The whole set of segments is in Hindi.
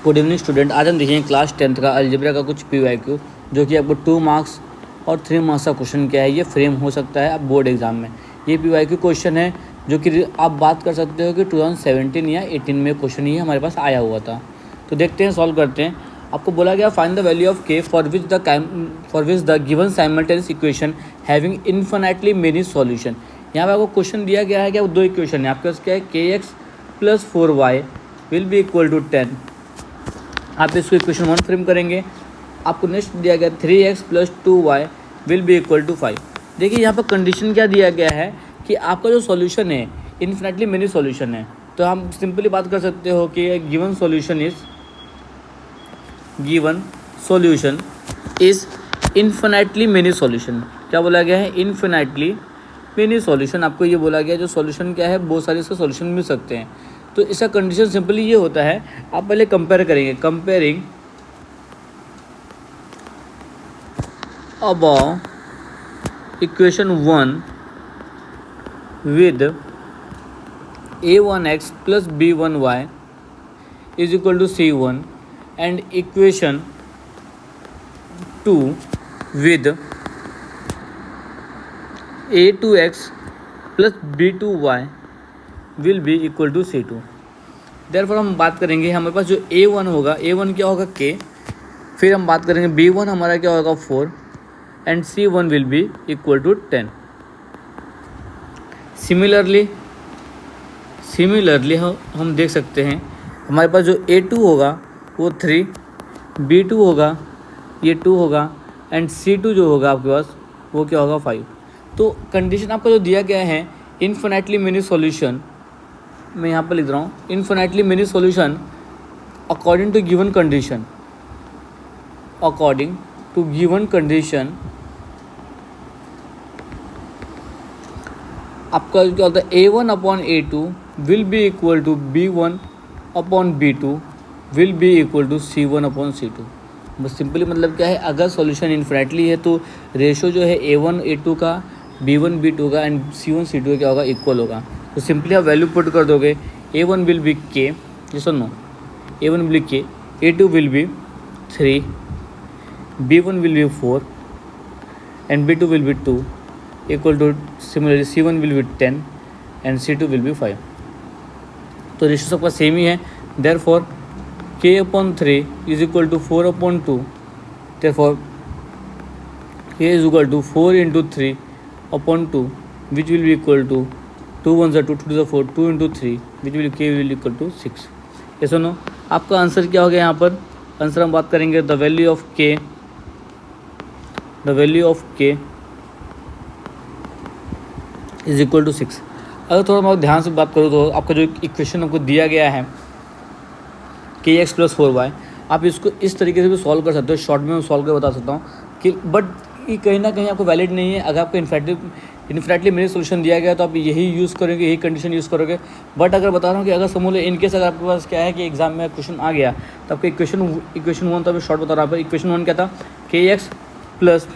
Good evening student. आज हम देखेंगे क्लास 10th का अलजेब्रा का कुछ PYQ जो कि आपको 2 मार्क्स और 3 मार्क्स का क्वेश्चन क्या है ये फ्रेम हो सकता है अब बोर्ड एग्जाम में। ये PYQ क्वेश्चन है जो कि आप बात कर सकते हो कि 2017 या 18 में क्वेश्चन ये हमारे पास आया हुआ था। तो देखते हैं, सॉल्व करते हैं। आपको बोला गया find the value of k for which the given simultaneous equation having infinitely many solution. यहाँ पे आपको क्वेश्चन दिया गया है कि दो इक्वेशन है आपके पास, क्या है kx + 4y will be equal to 10। आप इसको इक्वेशन 1 फ्रेम करेंगे। आपको नेक्स्ट दिया गया 3x + 2y will be equal to 5। देखिए यहाँ पर कंडीशन क्या दिया गया है कि आपका जो सॉल्यूशन है इन्फिनिटली मेनी सॉल्यूशन है। तो हम सिंपली बात कर सकते हो कि given solution is infinitely many solution. क्या बोला गया है? Infinitely many solution. आपको ये बोला गया जो सॉल्यूशन क्या है, बहुत सारे इसके सॉल्यूशन मिल सकते हैं। तो इसका कंडीशन सिंपली ये होता है, आप पहले कंपेयर करेंगे, comparing above equation 1 with a1x + b1y is equal to c1 and equation 2 with a2x + b2y will be equal to c2। Therefore हम बात करेंगे, हमारे पास जो a1 होगा, a1 क्या होगा k, फिर हम बात करेंगे b1 हमारा क्या होगा 4 and c1 will be equal to 10। Similarly हम देख सकते हैं हमारे पास जो a2 होगा वो 3, b2 होगा ये 2 होगा एंड c2 जो होगा आपके पास वो क्या होगा 5। तो कंडीशन आपका जो दिया गया है इन्फिनिटली मेनी सॉल्यूशन, मैं यहाँ पर लिख रहा हूँ infinitely many solution according to given condition, आपका क्या होता है a1/a2 will be equal to b1/b2 will be equal to c1/c2। बस सिंपली मतलब क्या है, अगर सॉल्यूशन इन्फिनिटली है तो रेशो जो है a1/a2 का, b1/b2 का एंड c1/c2 का क्या होगा, इक्वल होगा। तो सिंपली आप वैल्यू पुट कर दोगे, a1 will be k, yes or no, a1 will be k, a2 will be 3, b1 will be 4 and b2 will be 2 equal to similarly c1 will be 10 and c2 will be 5। तो रेशो सबका सेम ही है। Therefore k/3 is equal to 4/2, therefore k is equal to 4 × 3/2 which will be equal to 2 1 2 2 2 4 2 × 3 which will k will equal to 6। ये सुनो, आपका आंसर क्या हो गया यहाँ पर? आंसर हम बात करेंगे the value of k is equal to 6। अगर थोड़ा मैं ध्यान से बात करूँ तो आपका जो इक्वेशन आपको दिया गया है kx + 4y, आप इसको इस तरीके से भी सॉल्व कर सकते हो। शॉर्ट में मैं सॉल्व कर बता सकता हूँ कि बट ये कहीं ना कहीं आपको वैलिड नहीं है। अगर आपको इन्फिनिटली मेनी सोल्यूशन दिया गया तो आप यही यूज़ करोगे, यही कंडीशन यूज़ करोगे। बट अगर बता रहा हूँ कि अगर समूल इनकेस अगर आपके पास क्या है कि एग्जाम में क्वेश्चन आ गया तो आपको इक्वेशन 1 तो अभी शॉर्ट बता रहा हूँ। इक्वेशन 1 क्या था? kx +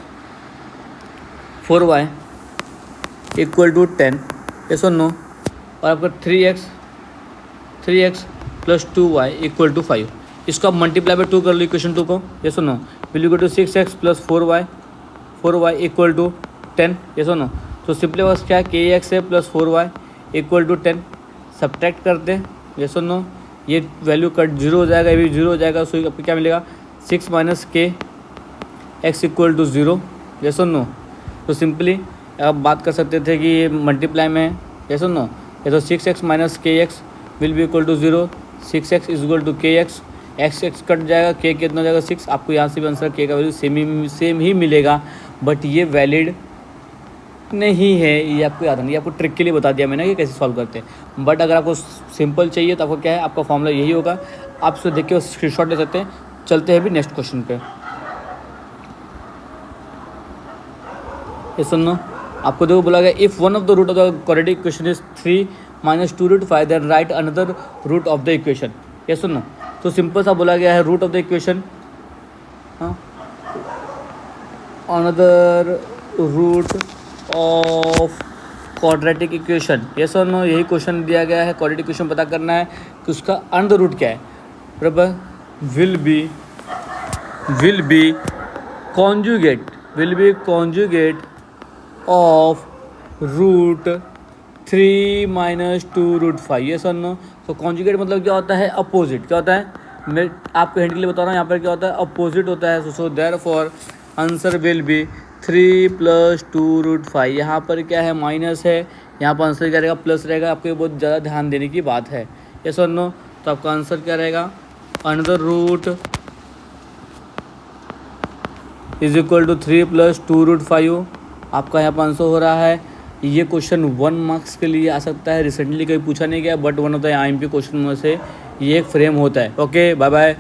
4y equal to 10, yes or no, और आपका 3x + 2y इक्वल टू 5। इसको आप मल्टीप्लाई बाय 2 कर लो इक्वेशन 2 को, yes or no, will equal to 6x + 4y equal to 10, yes or no। तो सिंपली बस क्या है, kx है + 4y इक्वल टू 10, सब्ट्रैक्ट कर दें, yes or no, ये वैल्यू कट 0 हो जाएगा, ये भी 0 हो जाएगा। सो आपको क्या मिलेगा? 6 - k x equal to 0, yes or no। तो सिंपली आप बात कर सकते थे कि ये मल्टीप्लाई में है, yes or no। ये तो 6x - kx will be equal to 0, 6x is equal to kx, x cut जाएगा, k कितना हो जाएगा 6। आपको यहाँ से भी आंसर k का वैल्यू सेम ही मिलेगा, बट ये वैलिड नहीं है। ये आपको याद नहीं, आपको ट्रिक के लिए बता दिया मैंने कि कैसे सॉल्व करते हैं। बट अगर आपको सिंपल चाहिए तो आपको क्या है, आपका फॉर्मूला यही होगा। आप इसको देख के स्क्रीनशॉट ले सकते हैं। चलते हैं अभी नेक्स्ट क्वेश्चन पे। ये सुनो, आपको देखो बोला गया if one of the root of the quadratic equation is 3 - 2√5 then right another root of the equation. ये सुनो, तो सिंपल सा बोला गया है root of the equation, another root of quadratic equation, yes और नो, यही क्वेश्चन दिया गया है। क्वाड्रेटिक इक्वेशन पता करना है कि उसका अनदर रूट क्या है, बराबर। will be conjugate of root 3 minus 2 root 5, ये सर नो। तो कॉन्जुगेट मतलब क्या होता है, अपोजिट। क्या होता है, मैं आपको हिंट के लिए बता रहा हूँ, यहाँ पर क्या होता है, अपोजिट होता है। So therefore answer will be 3 + 2 root 5। यहाँ पर क्या है, माइनस है, यहाँ पर आंसर क्या रहेगा, प्लस रहेगा। आपको ये बहुत ज़्यादा ध्यान देने की बात है, ये सर नो। तो आपका आंसर क्या रहेगा, अंडर रूट = 3 + 2 रूट 5। आपका यहाँ पर आंसर हो रहा है। ये क्वेश्चन 1 मार्क्स के लिए आ सकता है, रिसेंटली कहीं पूछा नहीं गया, but one of the IMP question में से ये एक फ्रेम होता है। Okay, bye bye.